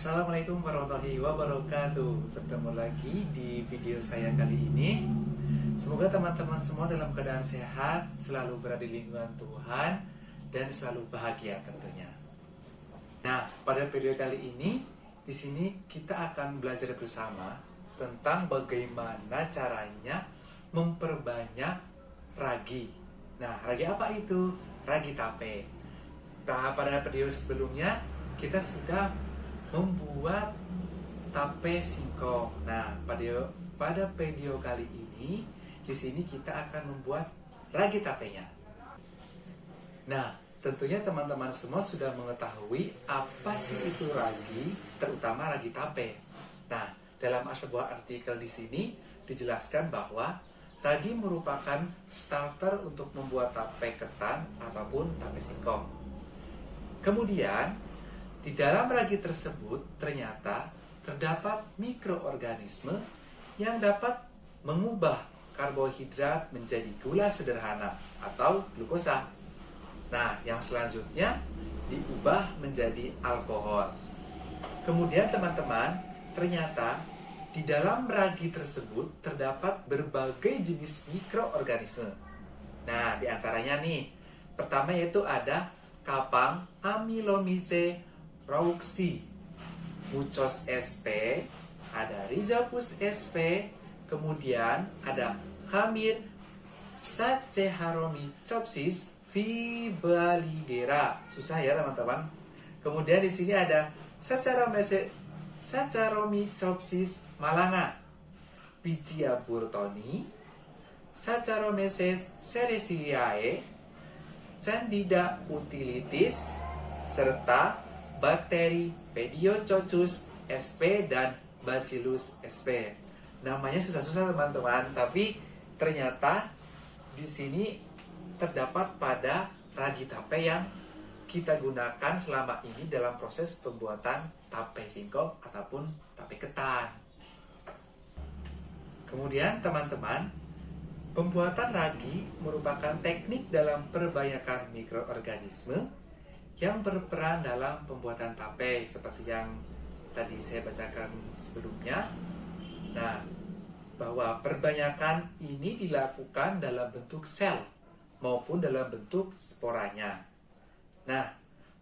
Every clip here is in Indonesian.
Assalamualaikum warahmatullahi wabarakatuh. Bertemu lagi di video saya kali ini. Semoga teman-teman semua dalam keadaan sehat, selalu berada di lingkungan Tuhan, dan selalu bahagia tentunya. Nah, pada video kali ini, di sini kita akan belajar bersama tentang bagaimana caranya memperbanyak ragi. Nah, ragi apa itu? Ragi tape. Nah, pada video sebelumnya kita sudah membuat tape singkong. Nah, pada video kali ini di sini kita akan membuat ragi tapenya. Nah, tentunya teman-teman semua sudah mengetahui apa sih itu ragi, terutama ragi tape. Nah, dalam sebuah artikel di sini dijelaskan bahwa ragi merupakan starter untuk membuat tape ketan ataupun tape singkong. Kemudian di dalam ragi tersebut ternyata terdapat mikroorganisme yang dapat mengubah karbohidrat menjadi gula sederhana atau glukosa. Nah, yang selanjutnya diubah menjadi alkohol. Kemudian teman-teman, ternyata di dalam ragi tersebut terdapat berbagai jenis mikroorganisme. Nah, diantaranya nih, pertama yaitu ada kapang Amylomyces rauxi, Mucos sp, ada Rhizopus sp, kemudian ada Khamir Saccharomyces vivalidera. Susah ya teman-teman. Kemudian di sini ada Saccharomyces malanga, Pichia burtoni, Saccharomyces cerevisiae, Candida utilitis, serta bakteri Pediococcus sp dan Bacillus sp. Namanya susah-susah teman-teman, tapi ternyata di sini terdapat pada ragi tape yang kita gunakan selama ini dalam proses pembuatan tape singkong ataupun tape ketan. Kemudian teman-teman, pembuatan ragi merupakan teknik dalam perbanyakan mikroorganisme yang berperan dalam pembuatan tape seperti yang tadi saya bacakan sebelumnya. Nah, bahwa perbanyakan ini dilakukan dalam bentuk sel maupun dalam bentuk sporanya. Nah,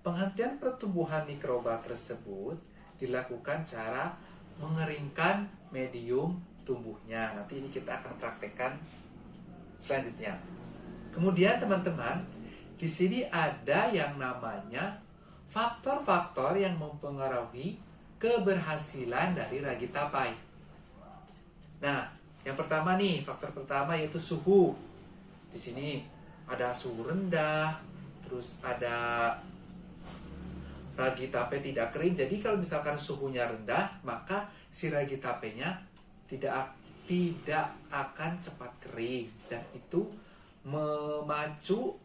penghentian pertumbuhan mikroba tersebut dilakukan cara mengeringkan medium tumbuhnya. Nanti ini kita akan praktekkan selanjutnya. Kemudian teman-teman, di sini ada yang namanya faktor-faktor yang mempengaruhi keberhasilan dari ragi tape. Nah, yang pertama nih, faktor pertama yaitu suhu. Di sini ada suhu rendah, terus ada ragi tape tidak kering. Jadi kalau misalkan suhunya rendah, maka si ragi tapenya tidak akan cepat kering, dan itu memacu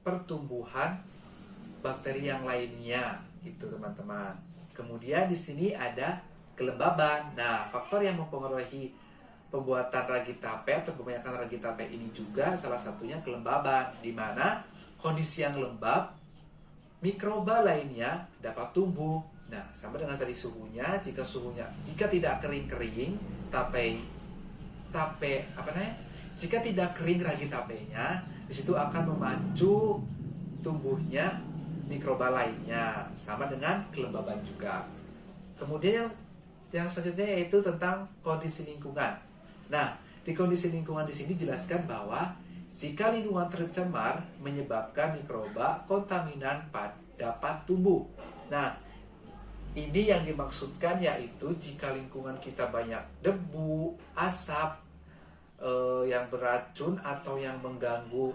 pertumbuhan bakteri yang lainnya, gitu teman-teman. Kemudian di sini ada kelembaban. Nah, faktor yang mempengaruhi pembuatan ragi tape atau kebanyakan ragi tape ini juga salah satunya kelembaban, di mana kondisi yang lembab, mikroba lainnya dapat tumbuh. Nah, sama dengan tadi suhunya, jika tidak kering-kering jika tidak kering ragi tapenya, di situ akan memacu tumbuhnya mikroba lainnya, sama dengan kelembaban juga. Kemudian yang selanjutnya yaitu tentang kondisi lingkungan. Nah, di kondisi lingkungan di sini dijelaskan bahwa jika lingkungan tercemar menyebabkan mikroba kontaminan dapat tumbuh. Nah, ini yang dimaksudkan yaitu jika lingkungan kita banyak debu, asap yang beracun atau yang mengganggu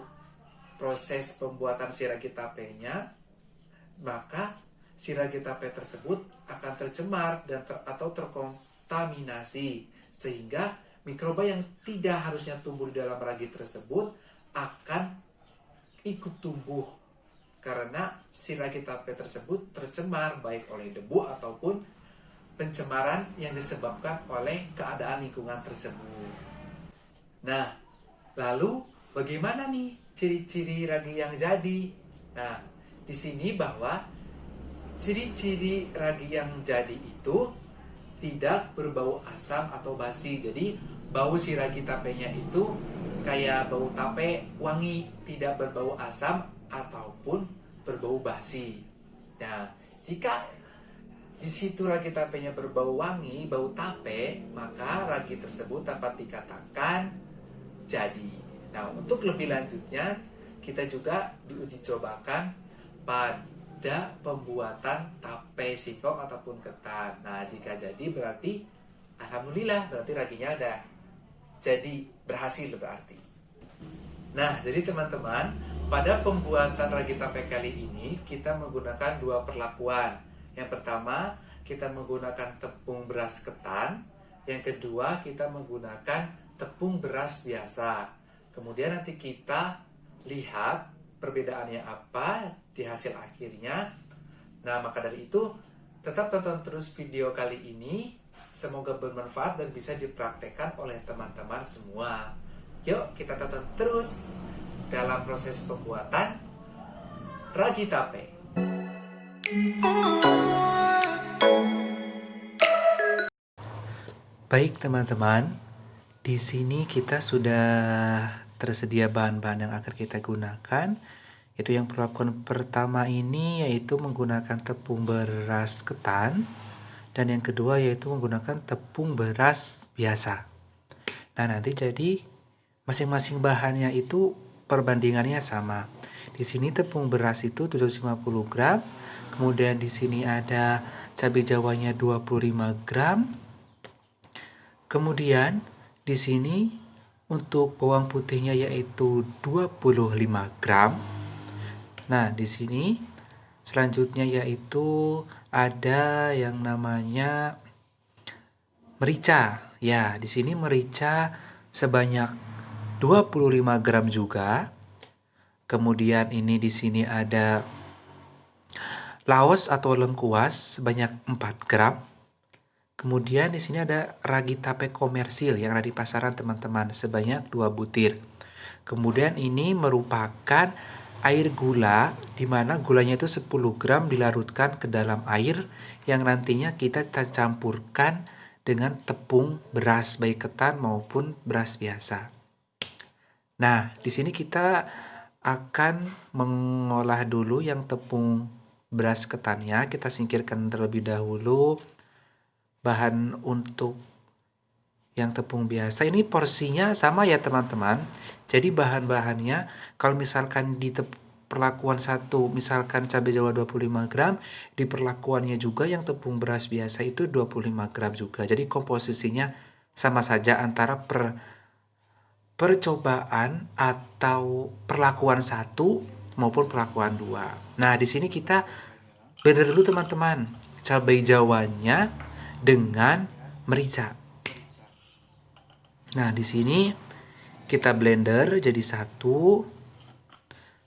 proses pembuatan si ragi tapenya, maka si ragi tape tersebut akan tercemar atau terkontaminasi, sehingga mikroba yang tidak harusnya tumbuh di dalam ragi tersebut akan ikut tumbuh karena si ragi tape tersebut tercemar baik oleh debu ataupun pencemaran yang disebabkan oleh keadaan lingkungan tersebut. Nah, lalu bagaimana nih ciri-ciri ragi yang jadi? Nah, di sini bahwa ciri-ciri ragi yang jadi itu tidak berbau asam atau basi. Jadi bau si ragi tapenya itu kayak bau tape wangi, tidak berbau asam ataupun berbau basi. Nah, jika di situ ragi tapenya berbau wangi, bau tape, maka ragi tersebut dapat dikatakan jadi. Nah, untuk lebih lanjutnya, kita juga diuji cobakan pada pembuatan tape singkong ataupun ketan. Nah, jika jadi berarti alhamdulillah, berarti raginya ada jadi, berhasil berarti. Nah, jadi teman-teman, pada pembuatan ragi tape kali ini kita menggunakan dua perlakuan. Yang pertama, kita menggunakan tepung beras ketan. Yang kedua, kita menggunakan tepung beras biasa. Kemudian nanti kita lihat perbedaannya apa di hasil akhirnya. Nah, maka dari itu, tetap tonton terus video kali ini. Semoga bermanfaat dan bisa dipraktekkan oleh teman-teman semua. Yuk, kita tonton terus dalam proses pembuatan ragi tape. Baik teman-teman, di sini kita sudah tersedia bahan-bahan yang akan kita gunakan. Itu yang perlakuan pertama ini yaitu menggunakan tepung beras ketan, dan yang kedua yaitu menggunakan tepung beras biasa. Nah, nanti jadi masing-masing bahannya itu perbandingannya sama. Di sini tepung beras itu 750 gram. Kemudian di sini ada cabai jawanya 25 gram. Kemudian di sini untuk bawang putihnya yaitu 25 gram. Nah, di sini selanjutnya yaitu ada yang namanya merica. Ya, di sini merica sebanyak 25 gram juga. Kemudian ini di sini ada laos atau lengkuas sebanyak 4 gram. Kemudian di sini ada ragi tape komersil yang ada di pasaran teman-teman sebanyak 2 butir. Kemudian ini merupakan air gula, di mana gulanya itu 10 gram dilarutkan ke dalam air yang nantinya kita campurkan dengan tepung beras baik ketan maupun beras biasa. Nah, di sini kita akan mengolah dulu yang tepung beras ketannya. Kita singkirkan terlebih dahulu. Bahan untuk yang tepung biasa ini porsinya sama ya teman-teman. Jadi bahan-bahannya kalau misalkan di perlakuan satu misalkan cabai jawa 25 gram, di perlakuannya juga yang tepung beras biasa itu 25 gram juga. Jadi komposisinya sama saja antara percobaan atau perlakuan 1 maupun perlakuan 2. Nah, di sini kita blender dulu teman-teman cabai jawanya dengan merica. Nah, di sini kita blender jadi satu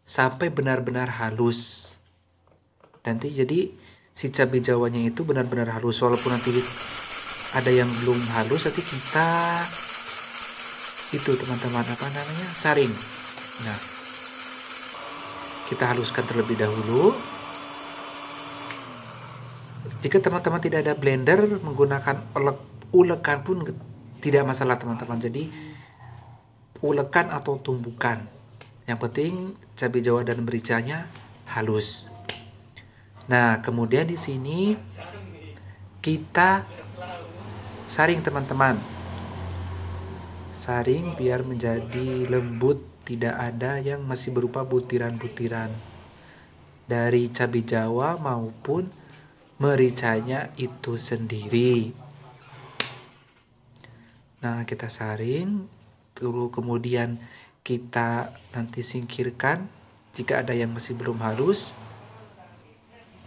sampai benar-benar halus. Nanti jadi si cabai jawanya itu benar-benar halus, walaupun nanti ada yang belum halus, nanti kita itu teman-teman saring. Nah, kita haluskan terlebih dahulu. Jika teman-teman tidak ada blender, menggunakan ulekan pun tidak masalah teman-teman. Jadi ulekan atau tumbukan, yang penting cabai jawa dan mericanya halus. Nah, kemudian di sini kita saring teman-teman. Saring biar menjadi lembut, tidak ada yang masih berupa butiran-butiran dari cabai jawa maupun mericanya itu sendiri. Nah, kita saring dulu, kemudian kita nanti singkirkan. Jika ada yang masih belum halus,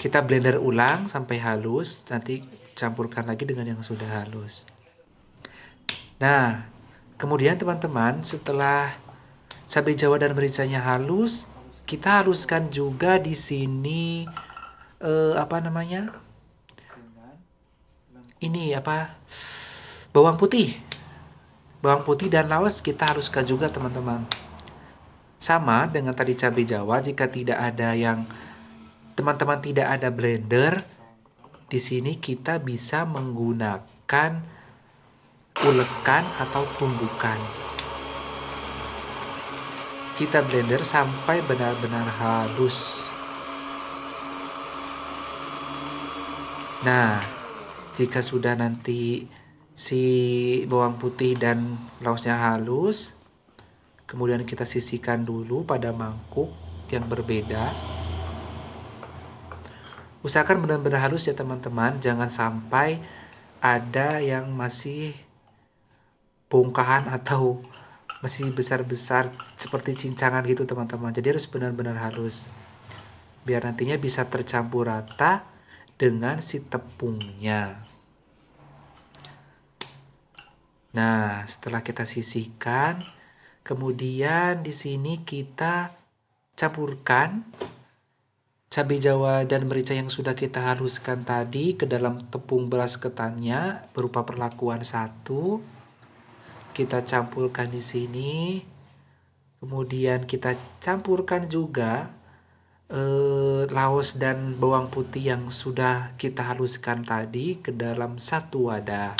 Kita blender ulang sampai halus, nanti campurkan lagi dengan yang sudah halus. Nah, kemudian teman-teman, setelah cabai Jawa dan mericanya halus, kita haluskan juga di sini apa namanya? Ini apa? Bawang putih. Bawang putih dan laos kita haluskan juga, teman-teman. Sama dengan tadi cabai Jawa, jika tidak ada yang teman-teman tidak ada blender, di sini kita bisa menggunakan ulekan atau tumbukan. Kita blender sampai benar-benar halus. Nah, jika sudah nanti si bawang putih dan laosnya halus, kemudian kita sisihkan dulu pada mangkuk yang berbeda. Usahakan benar-benar halus ya teman-teman, jangan sampai ada yang masih bongkahan atau masih besar-besar seperti cincangan gitu teman-teman. Jadi harus benar-benar halus biar nantinya bisa tercampur rata dengan si tepungnya. Nah, setelah kita sisihkan, kemudian di sini kita campurkan cabai Jawa dan merica yang sudah kita haluskan tadi ke dalam tepung beras ketannya berupa perlakuan 1. Kita campurkan di sini. Kemudian kita campurkan juga laos dan bawang putih yang sudah kita haluskan tadi ke dalam satu wadah.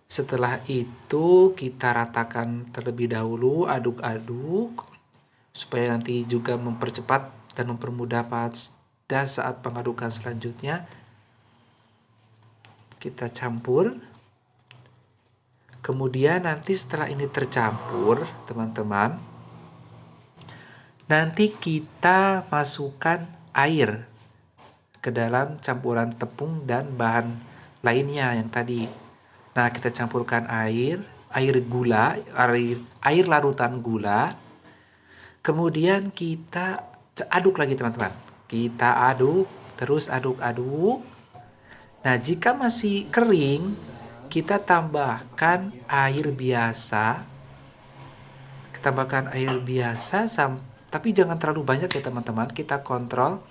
Setelah itu kita ratakan terlebih dahulu, aduk-aduk supaya nanti juga mempercepat dan mempermudah pada saat pengadukan selanjutnya. Kita campur. Kemudian nanti setelah ini tercampur, teman-teman, nanti kita masukkan air ke dalam campuran tepung dan bahan lainnya yang tadi. Nah, kita campurkan air gula, air larutan gula. Kemudian kita aduk lagi teman-teman. Kita aduk, terus aduk-aduk. Nah, jika masih kering, kita tambahkan air biasa. Tambahkan air biasa, tapi jangan terlalu banyak ya teman-teman. Kita kontrol,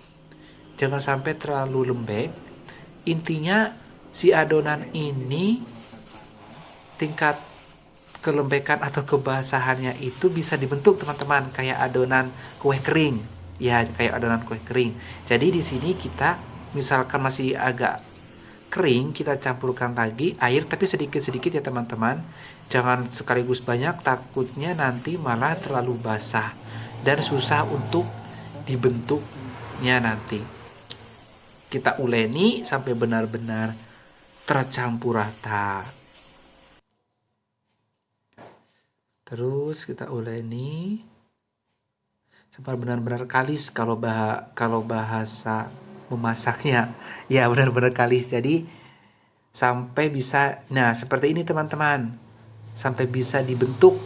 jangan sampai terlalu lembek. Intinya si adonan ini tingkat kelembekan atau kebasahannya itu bisa dibentuk teman-teman kayak adonan kue kering. Ya, kayak adonan kue kering. Jadi di sini kita misalkan masih agak kering, kita campurkan lagi air tapi sedikit-sedikit ya teman-teman. Jangan sekaligus banyak, takutnya nanti malah terlalu basah dan susah untuk dibentuknya nanti. Kita uleni sampai benar-benar tercampur rata. Terus kita uleni sampai benar-benar kalis kalau bahasa memasaknya. Ya, benar-benar kalis. Jadi sampai bisa, nah seperti ini teman-teman. Sampai bisa dibentuk,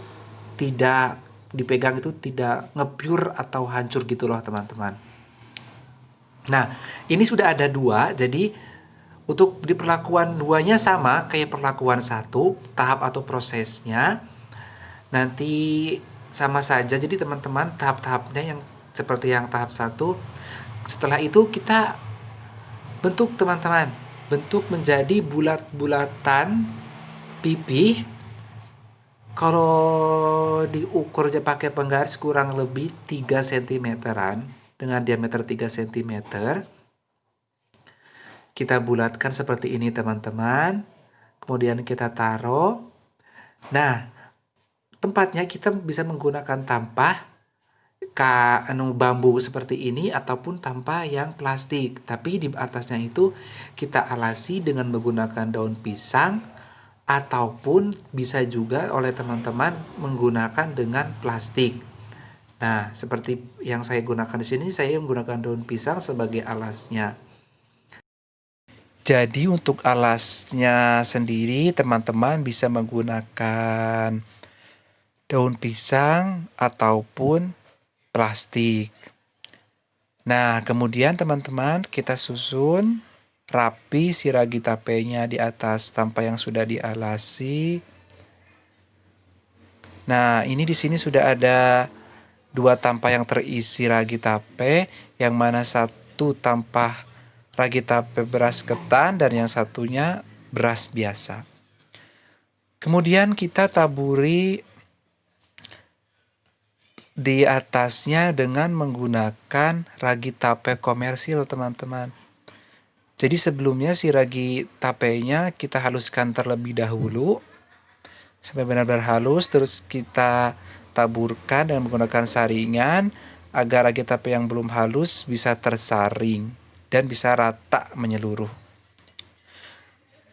tidak dipegang itu tidak ngepure atau hancur gitu loh teman-teman. Nah, ini sudah ada 2, jadi untuk di perlakuan 2-nya sama kayak perlakuan 1, tahap atau prosesnya nanti sama saja. Jadi teman-teman, tahap-tahapnya yang seperti yang tahap 1. Setelah itu kita bentuk teman-teman, bentuk menjadi bulat-bulatan pipih. Kalau diukur aja pakai penggaris kurang lebih 3 cm-an dengan diameter 3 cm. Kita bulatkan seperti ini teman-teman. Kemudian kita taruh. Nah, tempatnya kita bisa menggunakan tampah bambu seperti ini ataupun tampah yang plastik. Tapi di atasnya itu kita alasi dengan menggunakan daun pisang ataupun bisa juga oleh teman-teman menggunakan dengan plastik. Nah, seperti yang saya gunakan di sini, saya menggunakan daun pisang sebagai alasnya. Jadi untuk alasnya sendiri teman-teman bisa menggunakan daun pisang ataupun plastik. Nah, kemudian teman-teman kita susun rapi si ragi tapenya di atas tanpa yang sudah dialasi. Nah, ini di sini sudah ada 2 tampah yang terisi ragi tape, yang mana satu tampah ragi tape beras ketan dan yang satunya beras biasa. Kemudian kita taburi di atasnya dengan menggunakan ragi tape komersil, teman-teman. Jadi sebelumnya si ragi tapenya kita haluskan terlebih dahulu sampai benar-benar halus, terus kita taburkan dengan menggunakan saringan agar ragi tape yang belum halus bisa tersaring dan bisa rata menyeluruh.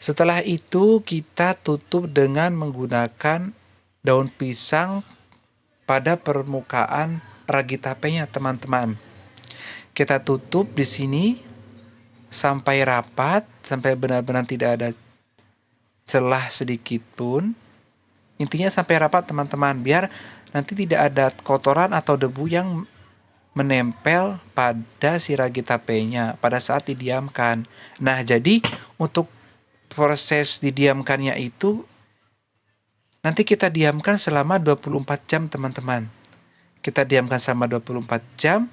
Setelah itu kita tutup dengan menggunakan daun pisang pada permukaan ragi tapenya, teman-teman. Kita tutup di sini sampai rapat, sampai benar-benar tidak ada celah sedikit pun. Intinya sampai rapat, teman-teman, biar nanti tidak ada kotoran atau debu yang menempel pada si ragi tapenya pada saat didiamkan. Nah, jadi untuk proses didiamkannya itu nanti kita diamkan selama 24 jam, teman-teman. Kita diamkan selama 24 jam.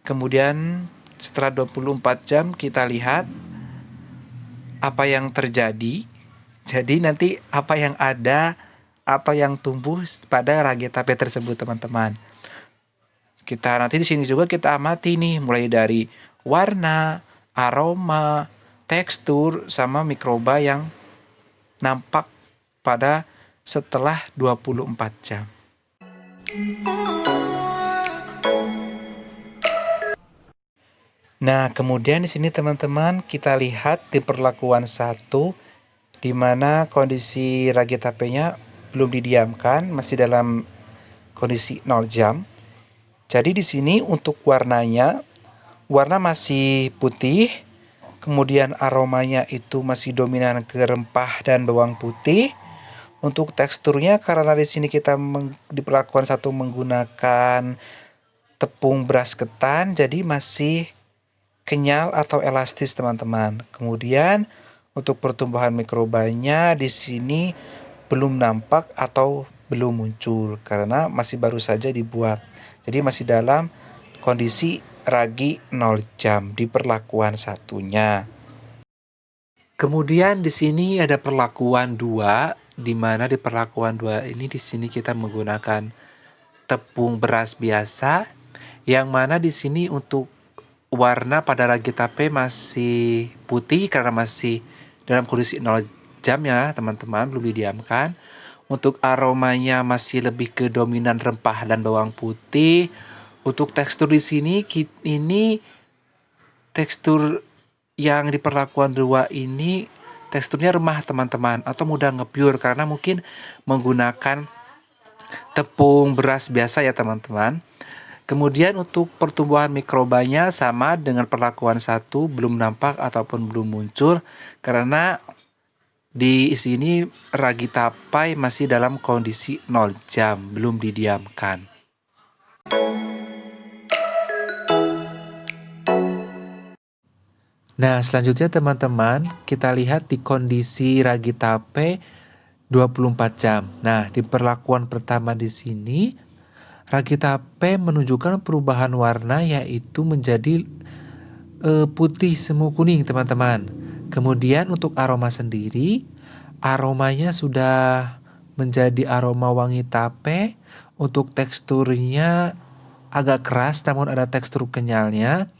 Kemudian setelah 24 jam kita lihat apa yang terjadi. Jadi nanti apa yang ada atau yang tumbuh pada ragi tape tersebut, teman-teman. Kita nanti di sini juga kita amati nih, mulai dari warna, aroma, tekstur, sama mikroba yang nampak pada setelah 24 jam. Nah, kemudian di sini teman-teman kita lihat di perlakuan 1 di mana kondisi ragi tapenya belum didiamkan, masih dalam kondisi 0 jam. Jadi di sini untuk warnanya, warna masih putih, kemudian aromanya itu masih dominan ke rempah dan bawang putih. Untuk teksturnya, karena di sini kita di perlakuan 1 menggunakan tepung beras ketan, jadi masih kenyal atau elastis, teman-teman. Kemudian untuk pertumbuhan mikrobanya di sini belum nampak atau belum muncul karena masih baru saja dibuat. Jadi masih dalam kondisi ragi 0 jam di perlakuan 1-nya. Kemudian di sini ada perlakuan 2, di mana di perlakuan 2 ini di sini kita menggunakan tepung beras biasa, yang mana di sini untuk warna pada ragi tape masih putih karena masih dalam kondisi 0 jam ya, teman-teman, belum didiamkan. Untuk aromanya masih lebih ke dominan rempah dan bawang putih. Untuk tekstur di sini ini tekstur yang di perlakuan 2 ini teksturnya remah, teman-teman, atau mudah ngebyur karena mungkin menggunakan tepung beras biasa ya, teman-teman. Kemudian untuk pertumbuhan mikrobanya sama dengan perlakuan 1, belum nampak ataupun belum muncul karena di sini ragi tapai masih dalam kondisi 0 jam, belum didiamkan. Nah, selanjutnya teman-teman, kita lihat di kondisi ragi tape 24 jam. Nah, di perlakuan pertama di sini, ragi tape menunjukkan perubahan warna yaitu menjadi putih semu kuning, teman-teman. Kemudian untuk aroma sendiri, aromanya sudah menjadi aroma wangi tape. Untuk teksturnya agak keras namun ada tekstur kenyalnya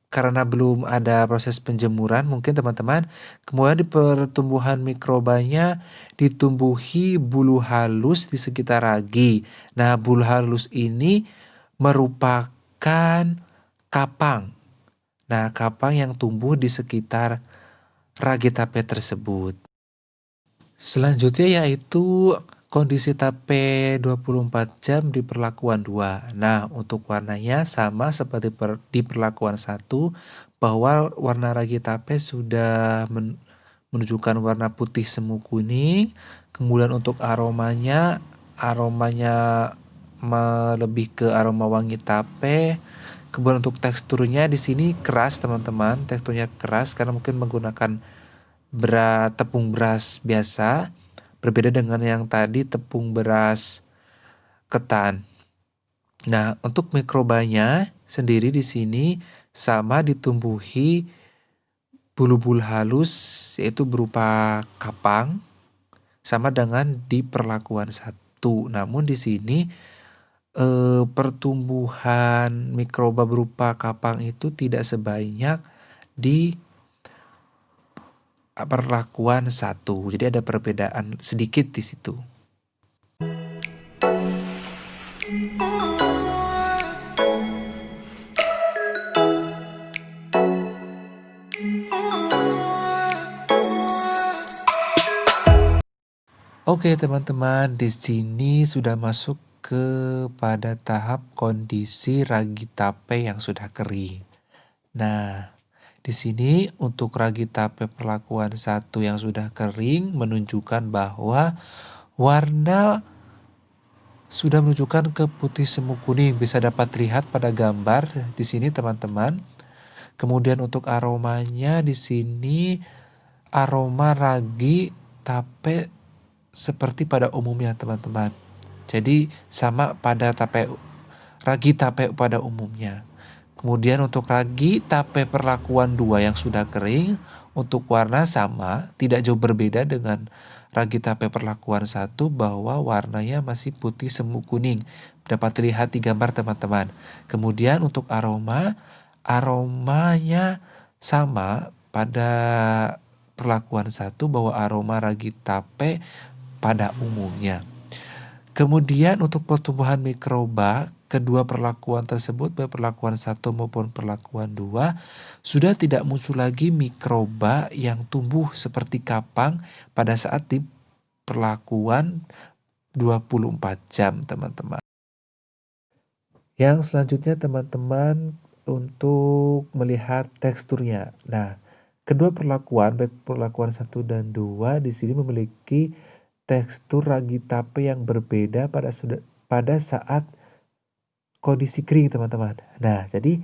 karena belum ada proses penjemuran mungkin, teman-teman. Kemudian di pertumbuhan mikrobanya ditumbuhi bulu halus di sekitar ragi. Nah, bulu halus ini merupakan kapang. Nah, kapang yang tumbuh di sekitar ragi tape tersebut. Selanjutnya yaitu kondisi tape 24 jam di perlakuan 2. Nah, untuk warnanya sama seperti di perlakuan 1, bahwa warna ragi tape sudah menunjukkan warna putih semu kuning. Kemudian untuk aromanya lebih ke aroma wangi tape. Kemudian untuk teksturnya di sini keras teman-teman, teksturnya keras karena mungkin menggunakan tepung beras biasa, berbeda dengan yang tadi tepung beras ketan. Nah, untuk mikrobanya sendiri di sini sama ditumbuhi bulu-bulu halus yaitu berupa kapang sama dengan di perlakuan 1. Namun di sini pertumbuhan mikroba berupa kapang itu tidak sebanyak di perlakuan 1. Jadi ada perbedaan sedikit di situ. Oke teman-teman, di sini sudah masuk kepada tahap kondisi ragi tape yang sudah kering. Nah, di sini untuk ragi tape perlakuan 1 yang sudah kering menunjukkan bahwa warna sudah menunjukkan ke putih semu kuning, bisa dapat lihat pada gambar di sini teman-teman. Kemudian untuk aromanya di sini aroma ragi tape seperti pada umumnya teman-teman. Jadi sama pada ragi tape pada umumnya. Kemudian untuk ragi tape perlakuan 2 yang sudah kering, untuk warna sama, tidak jauh berbeda dengan ragi tape perlakuan 1 bahwa warnanya masih putih semu kuning. Dapat dilihat di gambar teman-teman. Kemudian untuk aromanya sama pada perlakuan 1 bahwa aroma ragi tape pada umumnya. Kemudian untuk pertumbuhan mikroba, kedua perlakuan tersebut, baik perlakuan 1 maupun perlakuan 2, sudah tidak muncul lagi mikroba yang tumbuh seperti kapang pada saat di perlakuan 24 jam, teman-teman. Yang selanjutnya teman-teman untuk melihat teksturnya. Nah, kedua perlakuan, baik perlakuan 1 dan 2 di sini memiliki tekstur ragi tape yang berbeda pada saat kondisi kering teman-teman. Nah, jadi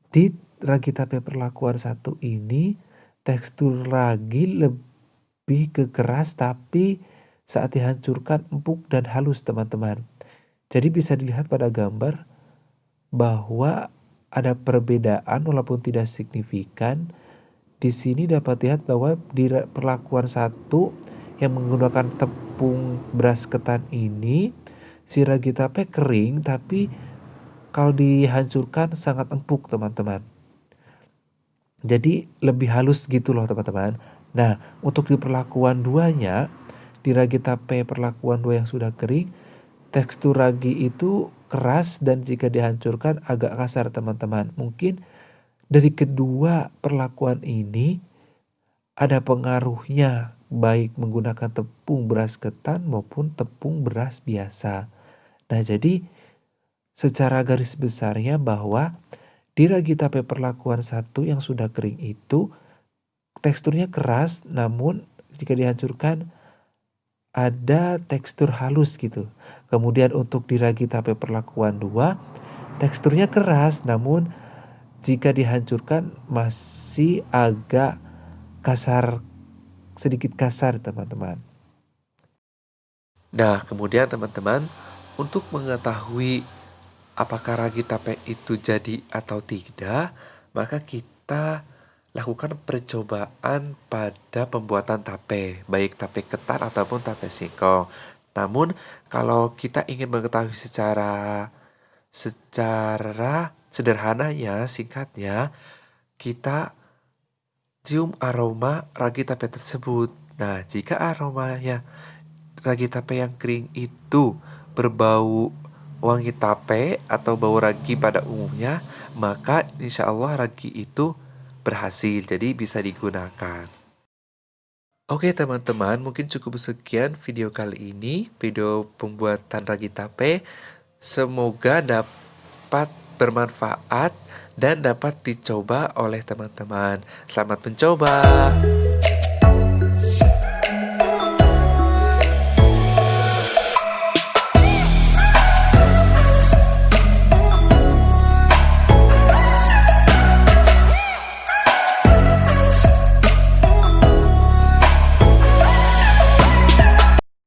di ragi tape perlakuan 1 ini tekstur ragi lebih ke keras tapi saat dihancurkan empuk dan halus teman-teman. Jadi bisa dilihat pada gambar bahwa ada perbedaan walaupun tidak signifikan. Di sini dapat lihat bahwa di perlakuan 1 yang menggunakan tepung beras ketan ini, si ragi tape kering tapi kalau dihancurkan sangat empuk teman-teman. Jadi lebih halus gitu loh teman-teman. Nah, untuk di perlakuan 2-nya, di ragi tape perlakuan 2 yang sudah kering, tekstur ragi itu keras dan jika dihancurkan agak kasar teman-teman. Mungkin dari kedua perlakuan ini ada pengaruhnya baik menggunakan tepung beras ketan maupun tepung beras biasa. Nah, jadi secara garis besarnya bahwa di ragi tape perlakuan 1 yang sudah kering itu teksturnya keras, namun jika dihancurkan ada tekstur halus gitu. Kemudian untuk di ragi tape perlakuan 2 teksturnya keras, namun jika dihancurkan masih agak kasar, sedikit kasar teman-teman. Nah, kemudian teman-teman, untuk mengetahui apakah ragi tape itu jadi atau tidak, maka kita lakukan percobaan pada pembuatan tape, baik tape ketan ataupun tape singkong. Namun, kalau kita ingin mengetahui secara sederhananya, singkatnya, kita cium aroma ragi tape tersebut. Nah, jika aromanya ragi tape yang kering itu berbau wangi tape atau bau ragi pada umumnya, maka insya Allah ragi itu berhasil, jadi bisa digunakan. Oke teman-teman, mungkin cukup sekian video kali ini, video pembuatan ragi tape. Semoga dapat bermanfaat dan dapat dicoba oleh teman-teman. Selamat mencoba.